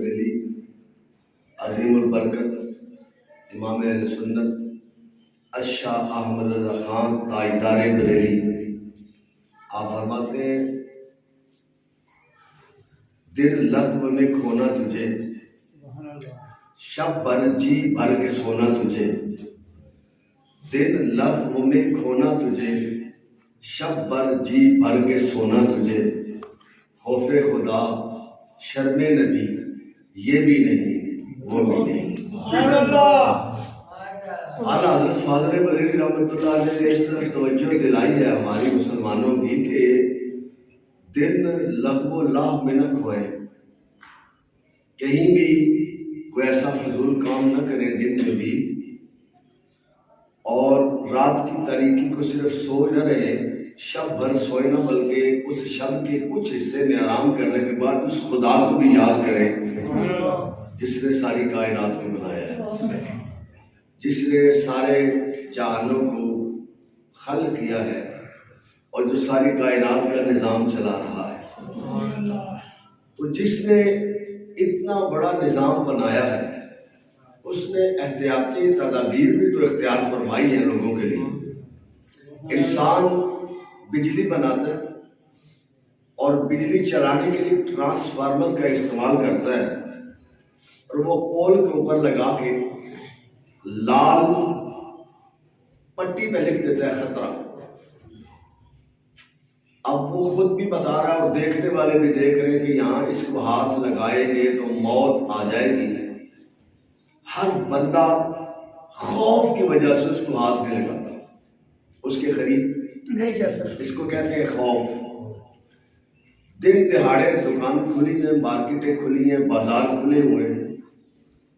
بریلی عظیم البرکت امام اہل سنت الشاہ احمد رضا خان تاجدار بریلی، آپ فرماتے ہیں دن لغو میں کھونا تجھے، شب بھر جی بھر کے سونا تجھے، دن لغو میں کھونا تجھے، شب بھر جی بھر کے سونا تجھے، خوف خدا شرم نبی یہ بھی نہیں وہ بھی نہیں۔ اعلیٰ حضرت فاضل بریلوی رحمۃ اللہ علیہ نے اس طرح توجہ دلائی ہے ہماری مسلمانوں کی کہ دن لغو لاہ میں نہ کھوئیں، کہیں بھی کوئی ایسا فضول کام نہ کریں دن میں بھی، اور رات کی تاریکی کو صرف سو نہ رہے، شب بھر سوئے نہ بلکہ اس شب کے کچھ حصے میں آرام کرنے کے بعد اس خدا کو بھی یاد کریں جس نے ساری کائنات کو بنایا ہے، جس نے سارے جہانوں کو خلق کیا ہے اور جو ساری کائنات کا نظام چلا رہا ہے۔ تو جس نے اتنا بڑا نظام بنایا ہے اس نے احتیاطی تدابیر بھی تو اختیار فرمائی ہیں لوگوں کے لیے۔ انسان بجلی بناتا ہے اور بجلی چلانے کے لیے ٹرانسفارمر کا استعمال کرتا ہے، اور وہ پول کے اوپر لگا کے لال پٹی پہ لکھ دیتا ہے خطرہ۔ اب وہ خود بھی بتا رہا ہے اور دیکھنے والے بھی دیکھ رہے ہیں کہ یہاں اس کو ہاتھ لگائیں گے تو موت آ جائے گی۔ ہر بندہ خوف کی وجہ سے اس کو ہاتھ نہیں لگاتا، اس کے قریب نہیں جاتا۔ اس کو کہتے ہیں خوف۔ دن دہاڑے دکان کھلی ہیں، مارکیٹیں کھلی ہیں، بازار کھلے ہوئے ہیں،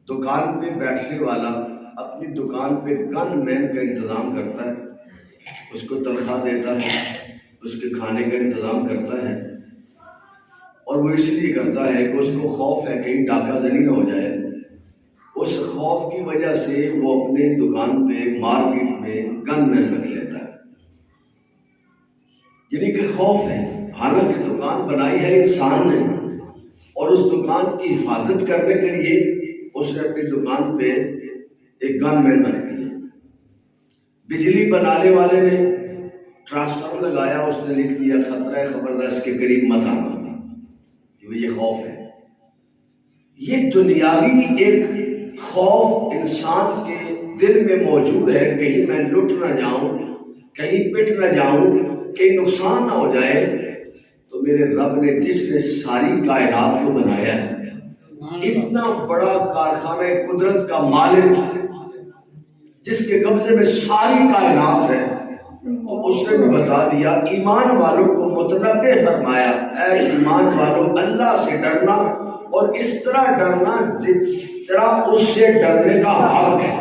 دکان پہ بیٹھنے والا اپنی دکان پہ گن مین کا انتظام کرتا ہے، اس کو تنخواہ دیتا ہے، اس کے کھانے کا انتظام کرتا ہے، اور وہ اس لیے کرتا ہے کہ اس کو خوف ہے کہیں ڈاکہ زنی نہ ہو جائے۔ اس خوف کی وجہ سے وہ اپنے دکان پہ مارکیٹ میں گن مین رکھ لیتا ہے، یعنی کہ خوف ہے۔ حالانکہ دکان بنائی ہے انسان نے، اور اس دکان کی حفاظت کرنے کے لیے اس نے اپنی دکان پہ ایک گن مین رکھ دیا۔ بجلی بنانے والے نے ٹرانسفارمر لگایا، اس نے لکھ دیا خطرہ ہے خبردار اس کے قریب مت آنا، یہ خوف ہے۔ یہ دنیاوی ایک خوف انسان کے دل میں موجود ہے، کہیں میں لٹ نہ جاؤں، کہیں پٹ نہ جاؤں، کہیں نقصان نہ ہو جائے۔ تو میرے رب نے جس نے ساری کائنات کو بنایا ہے، اتنا بڑا کارخانہ قدرت کا مالک جس کے قبضے میں ساری کائنات ہے، تو اس نے بھی بتا دیا، ایمان والوں کو متنبہ فرمایا، اے ایمان والوں اللہ سے ڈرنا، اور اس طرح ڈرنا جس طرح اس سے ڈرنے کا حق ہے،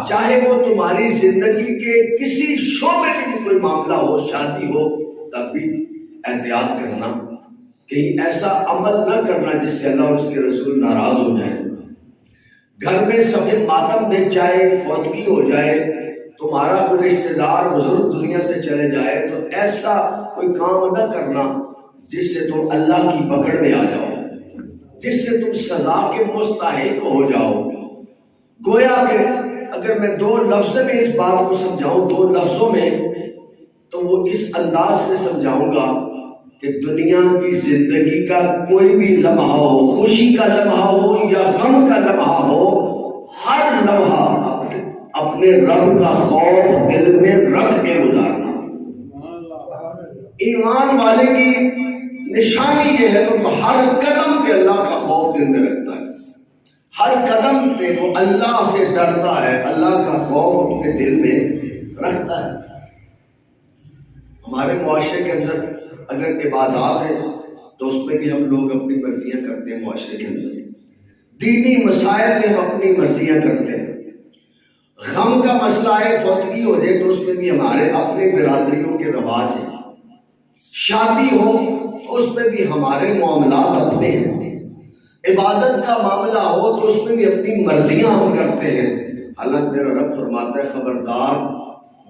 چاہے وہ تمہاری زندگی کے کسی شعبے میں بھی کوئی معاملہ ہو، شادی ہو، تب بھی احتیاط کرنا، کہیں ایسا عمل نہ کرنا جس سے اللہ اور اس کے رسول ناراض ہو جائیں۔ گھر میں سب ماتم دیکھ جائے، فوتگی ہو جائے، تمہارا کوئی رشتہ دار بزرگ دنیا سے چلے جائے، تو ایسا کوئی کام نہ کرنا جس سے تم اللہ کی پکڑ میں آ جاؤ، جس سے تم سزا کے مستحق ہو جاؤ۔ گویا کہ اگر میں دو لفظ میں اس بات کو سمجھاؤں، دو لفظوں میں، تو وہ اس انداز سے سمجھاؤں گا کہ دنیا کی زندگی کا کوئی بھی لمحہ ہو، خوشی کا لمحہ ہو یا غم کا لمحہ ہو، ہر لمحہ اپنے رب کا خوف دل میں رکھ کے گزارنا۔ ایمان والے کی نشانی یہ ہے کہ وہ ہر قدم پہ اللہ کا خوف دل میں رکھتا ہے، ہر قدم پہ وہ اللہ سے ڈرتا ہے، اللہ کا خوف اپنے دل میں رکھتا ہے۔ ہمارے معاشرے کے اندر اگر عبادات ہیں تو اس میں بھی ہم لوگ اپنی مرضیاں کرتے ہیں، معاشرے کے اندر دینی مسائل میں ہم اپنی مرضیاں کرتے ہیں۔ غم کا مسئلہ ہے، فوتگی ہو جائے تو اس میں بھی ہمارے اپنے برادریوں کے رواج ہیں، شادی ہو تو اس میں بھی ہمارے معاملات اپنے ہیں، عبادت کا معاملہ ہو تو اس میں بھی اپنی مرضیاں ہم کرتے ہیں۔ حالانکہ میرا رب فرماتا ہے خبردار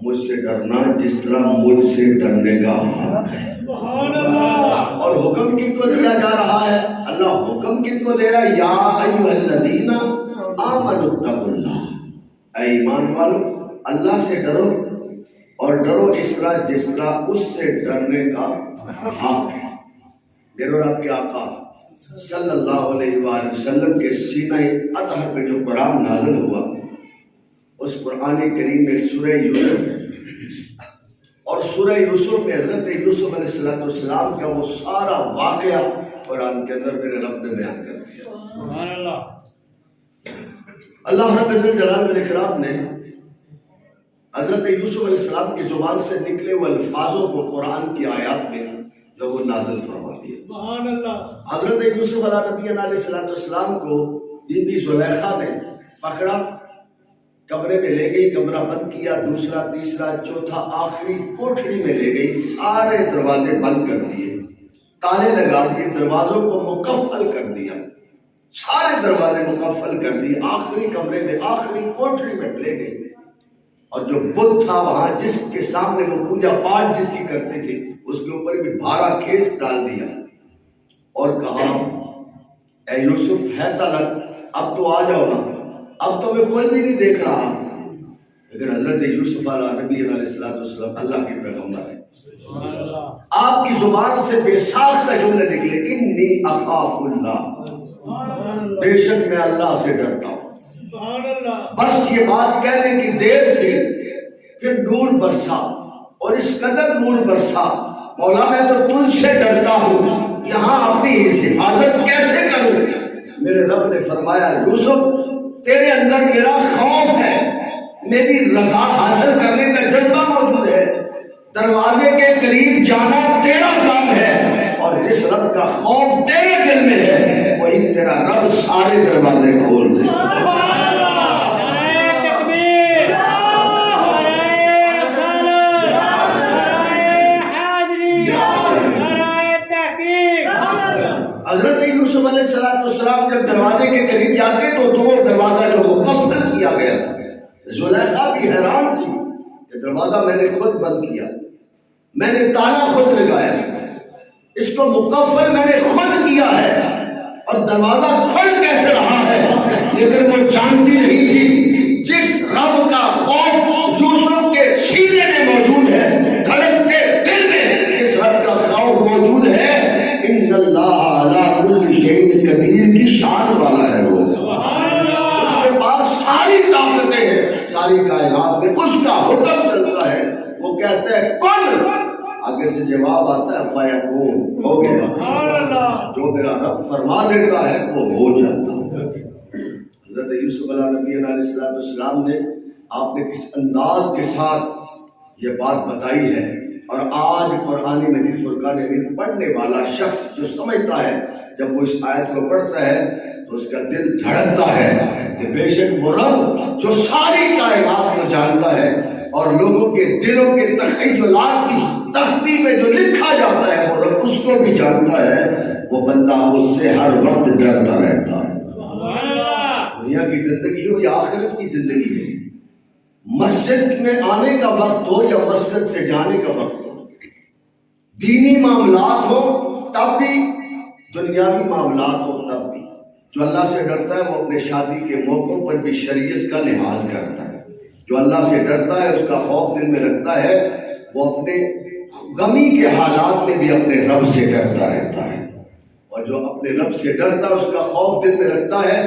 مجھ سے ڈرنا جس طرح مجھ سے ڈرنے کا حق ہے۔ سبحان اللہ۔ اور حکم کن کو دیا جا رہا ہے؟ اللہ حکم کن کو دے رہا ہے؟ یا ایھا الذین آمنوا اتقوا اللہ، اے ایمان والو اللہ سے ڈرو، اور ڈرو اس طرح جس طرح اس سے ڈرنے کا حق ہے۔ میرے اور آپ کے آقا صلی اللہ علیہ وآلہ وسلم کے سینہ اطہر پہ جو قرآن نازل ہوا، اس قرآن کریم میں سورہ یوسف ہے، اور سورہ یوسف میں حضرت یوسف علیہ السلام کا وہ سارا واقعہ قرآن کے اندر میرے رب نے بیان کر دیا۔ سبحان اللہ۔ اللہ رب الجلال والاکرام نے حضرت یوسف علیہ السلام کی زبان سے نکلے ہوئے الفاظوں کو قرآن کی آیات میں جو وہ نازل فرما دیا۔ سبحان اللہ۔ حضرت یوسف علیہ السلام کو بی بی زلیخا نے پکڑا، کمرے میں لے گئی، کمرہ بند کیا، دوسرا تیسرا چوتھا آخری کوٹھڑی میں لے گئی، سارے دروازے بند کر دیے، تالے لگا دیے، دروازوں کو مقفل کر دیا، سارے دروازے مقفل کر دیے، آخری کمرے میں آخری کوٹھڑی میں لے گئی، اور جو بت تھا وہاں جس کے سامنے وہ پوجا پاٹ جس کی کرتی تھی اس کے اوپر بھی بھارا کھیس ڈال دیا، اور کہا اے یوسف ہے طلب، اب تو آ جاؤ نا، اب تو میں کوئی بھی نہیں دیکھ رہا۔ لیکن حضرت یوسف علیہ السلام اللہ کے پیغمبر ہے، آپ کی زبان سے بے ساختہ جملے نکلے، انی اخاف اللہ، بے شک میں اللہ سے ڈرتا ہوں۔ بس یہ بات کہنے کی دیر تھی، پھر نور برسا، اور اس قدر نور برسا، مولا میں تو تجھ سے ڈرتا ہوں، یہاں اپنی حفاظت کیسے کروں؟ میرے رب نے فرمایا یوسف تیرے اندر میرا خوف ہے، میری رضا حاصل کرنے کا جذبہ موجود ہے، دروازے کے قریب جانا تیرا کام ہے، اور جس رب کا خوف تیرے دل میں ہے وہی تیرا رب سارے دروازے کھول دے۔ حضرت یوسف علیہ السلام جب دروازے کے قریب جاتے تو دو دروازہ جو مقفل کیا گیا تھا، زلیخا بھی حیران تھی کہ دروازہ میں نے خود بند کیا، میں نے تالا خود لگایا، اس کو مقفل میں نے خود کیا ہے، اور دروازہ کھل کیسے رہا ہے؟ لیکن وہ جانتی نہیں تھی جس رب کا خوف یوسف کے سینے میں موجود ہے، دھڑکتے دل میں جس رب کا خوف موجود ہے، ان اللہ علی کل شیء قدیر کی شان والا ہے وہ، اس کے پاس ساری طاقتیں ہیں، ساری کائنات میں اس کا حکم چلتا ہے، وہ کہتا ہے کن، آگے سے جواب آتا ہے فیکون، ہو گیا، جو میرا رب فرما دیتا ہے وہ ہو جاتا ہے۔ حضرت یوسف علیہ السلام نے آپ نے کس انداز کے ساتھ یہ بات بتائی ہے، اور آج قرآن مجید فرقان حمید پڑھنے والا شخص جو سمجھتا ہے جب وہ اس آیت کو پڑھتا ہے تو اس کا دل دھڑکتا ہے کہ بے شک وہ رب جو ساری کائنات کو جانتا ہے اور لوگوں کے دلوں کے تخیلات کی تختی میں جو لکھا جاتا ہے وہ رب اس کو بھی جانتا ہے، وہ بندہ اس سے ہر وقت ڈرتا رہتا ہے۔ دنیا کی زندگی ہو یا آخرت کی زندگی ہو، مسجد میں آنے کا وقت ہو یا مسجد سے جانے کا وقت ہو، دینی معاملات ہو تب بھی، دنیاوی معاملات ہو تب بھی، جو اللہ سے ڈرتا ہے وہ اپنے شادی کے موقعوں پر بھی شریعت کا لحاظ کرتا ہے، جو اللہ سے ڈرتا ہے اس کا خوف دل میں رکھتا ہے، وہ اپنے غمی کے حالات میں بھی اپنے رب سے ڈرتا رہتا ہے، اور جو اپنے رب سے ڈرتا ہے اس کا خوف دل میں رکھتا ہے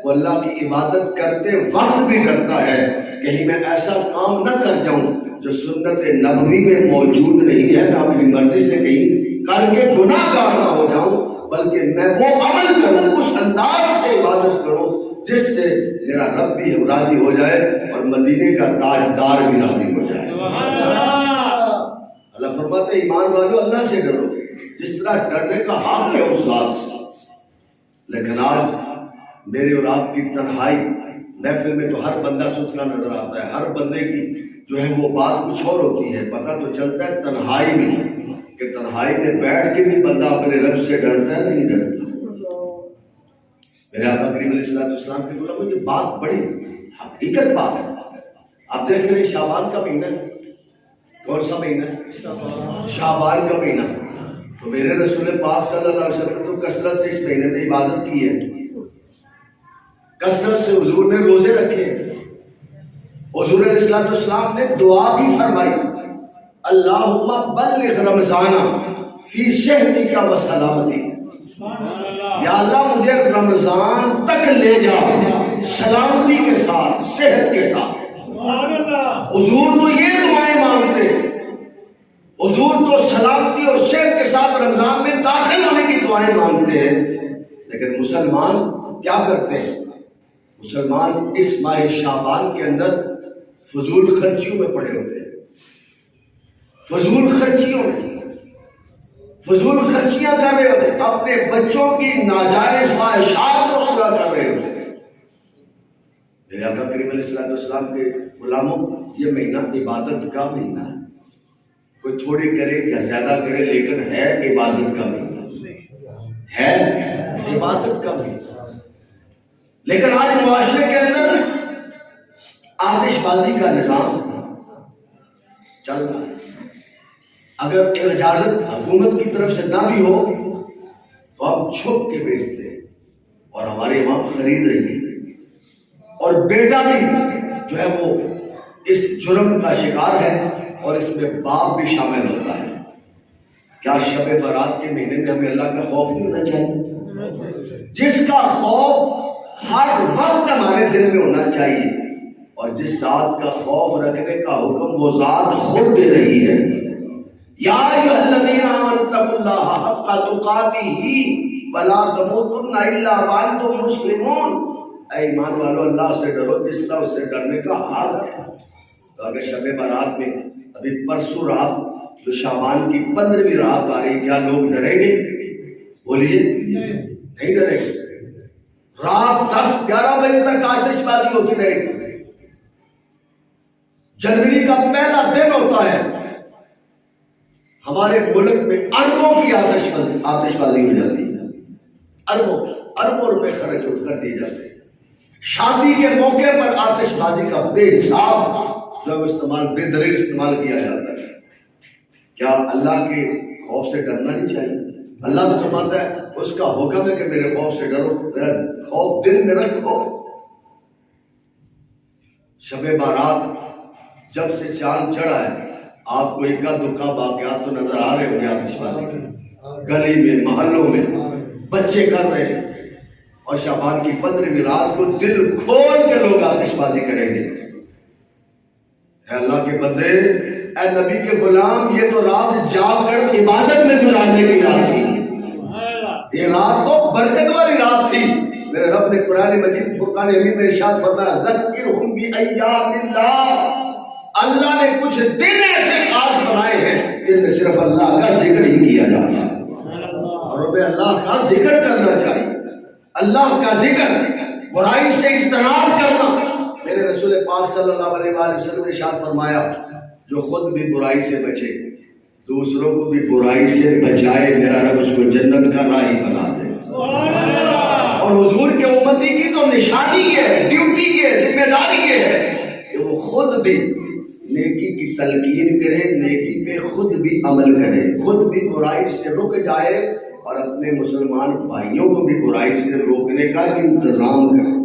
وہ اللہ کی عبادت کرتے وقت بھی ڈرتا ہے، کہیں میں ایسا کام نہ کر جاؤں جو سنت نبوی میں موجود نہیں ہے، میں اپنی مرضی سے کہیں کر کے گناہ گار نہ ہو جاؤں، بلکہ میں وہ عمل کروں، اس انداز سے عبادت کروں جس سے میرا رب بھی راضی ہو جائے اور مدینے کا تاجدار بھی راضی ہو جائے۔ اللہ فرماتے ایمان والو اللہ سے ڈرو جس طرح ڈرنے کا حق ہے اس ذات سے۔ لیکن آج میرے اور آپ کی تنہائی محفل میں تو ہر بندہ ستھرا نظر آتا ہے، ہر بندے کی جو ہے وہ بات کچھ اور ہوتی ہے، پتہ تو چلتا ہے تنہائی میں کہ تنہائی میں بیٹھ کے بھی بندہ اپنے رب سے ڈرتا ہے نہیں ڈرتا۔ میرے آقا کریم علیہ السلام کے غلاموں یہ بات بڑی حقیقت بات ہے۔ آپ دیکھ رہے ہیں شعبان کا مہینہ ہے، کون سا مہینہ ہے؟ شعبان کا مہینہ۔ تو میرے رسول پاک صلی اللہ علیہ وسلم نے تو کثرت سے اس مہینے میں عبادت کی ہے، کثرت سے حضور نے روزے رکھے ہیں، حضور علیہ الصلوۃ والسلام نے دعا بھی فرمائی، اللہم بلغ رمضان فی صحتک و سلامتک، یا اللہ مجھے رمضان تک لے جا سلامتی کے ساتھ، صحت کے ساتھ۔ حضور تو یہ دعائیں مانگتے، حضور تو سلامتی اور صحت کے ساتھ رمضان میں داخل ہونے کی دعائیں مانگتے ہیں، لیکن مسلمان کیا کرتے ہیں؟ مسلمان اس ماہ شعبان کے اندر فضول خرچیوں میں پڑے ہوتے ہیں، فضول خرچیوں میں فضول خرچیاں کر رہے ہوتے ہیں، اپنے بچوں کی ناجائز خواہشات کو پورا کر رہے ہوتے ہیں۔ میرے آقا کریم علیہ الصلوۃ والسلام کے غلاموں، یہ مہینہ عبادت کا مہینہ ہے، کوئی تھوڑی کرے یا زیادہ کرے، لیکن ہے عبادت کا مہینہ، ہے عبادت کا مہینہ۔ لیکن آج معاشرے کے اندر آتش بازی کا نظام چل رہا ہے، اگر اجازت حکومت کی طرف سے نہ بھی ہو تو ہم چھپ کے بیچتے ہیں، اور ہماری عوام خرید رہی ہے، اور بیٹا بھی جو ہے وہ اس جرم کا شکار ہے، اور اس میں باپ بھی شامل ہوتا ہے۔ کیا شب برات کے مہینے میں ہمیں اللہ کا خوف نہیں ہونا چاہیے؟ جس کا خوف ہر وقت ہمارے دل میں ہونا چاہیے، اور جس ذات کا خوف رکھنے کا حکم وہ ذات خود دے رہی ہے، یا ایھا الذین آمنوا اتقوا اللہ حق تقاتہ ولا تموتن الا وانتم مسلمون۔ اے ایمان والو، اللہ سے ڈرو جس طرح اس سے ڈرنے کا حال ہے۔ تو اگر شب برات میں ابھی پرسوں رات جو شعبان کی 15ویں رات آ رہی ہے، کیا لوگ ڈریں گے؟ بولیے، نہیں ڈریں گے۔ رات 10-11 بجے تک آتش بازی ہوتی رہے گی، جنوری کا پہلا دن ہوتا ہے، ہمارے ملک میں اربوں کی آتش بازی ہو جاتی ہے، اربوں روپے خرچ کر دیے جاتے ہیں۔ شادی کے موقع پر آتش بازی کا بے حساب جو استعمال، بے دریغ استعمال کیا جاتا ہے۔ کیا اللہ کے خوف سے ڈرنا نہیں چاہیے؟ اللہ تو فرماتا ہے، اس کا حکم ہے کہ میرے خوف سے ڈرو، میرا خوف دل میں رکھو۔ شب بارات جب سے چاند چڑھا ہے، آپ کو اکا دکا واقعات تو نظر آ رہے ہوں گے آتش بازی کے، گلی میں، محلوں میں بچے کر رہے ہیں، اور شعبان کی 15ویں رات کو دل کھول کے لوگ آتش بازی کریں گے۔ اے اللہ کے بندے، اے نبی کے غلام، یہ تو رات جاگ کر عبادت میں گزارنے کی رات تھی، یہ رات تو برکت والی رات تھی۔ میرے رب نے قرآن مجید فرقان حمید میں ارشاد فرمایا، ذکرہم بایام اللہ، اللہ نے کچھ دن ایسے خاص بنائے ہیں جن میں صرف اللہ کا ذکر ہی کیا جاتا ہے، اور ہمیں اللہ کا ذکر کرنا چاہیے، اللہ کا ذکر، برائی سے اجتناب کرنا۔ میرے رسول پاک صلی اللہ علیہ وآلہ وسلم نے ارشاد فرمایا، جو خود بھی برائی سے بچے، دوسروں کو بھی برائی سے بچائے، میرا رب اس کو جنت کا راہی بنا دے۔ اور حضور کے امتی کی تو نشانی ہے، ڈیوٹی ہے، ذمہ داری یہ ہے کہ وہ خود بھی نیکی کی تلقین کرے، نیکی پہ خود بھی عمل کرے، خود بھی برائی سے رک جائے، اور اپنے مسلمان بھائیوں کو بھی برائی سے روکنے کا انتظام کرے۔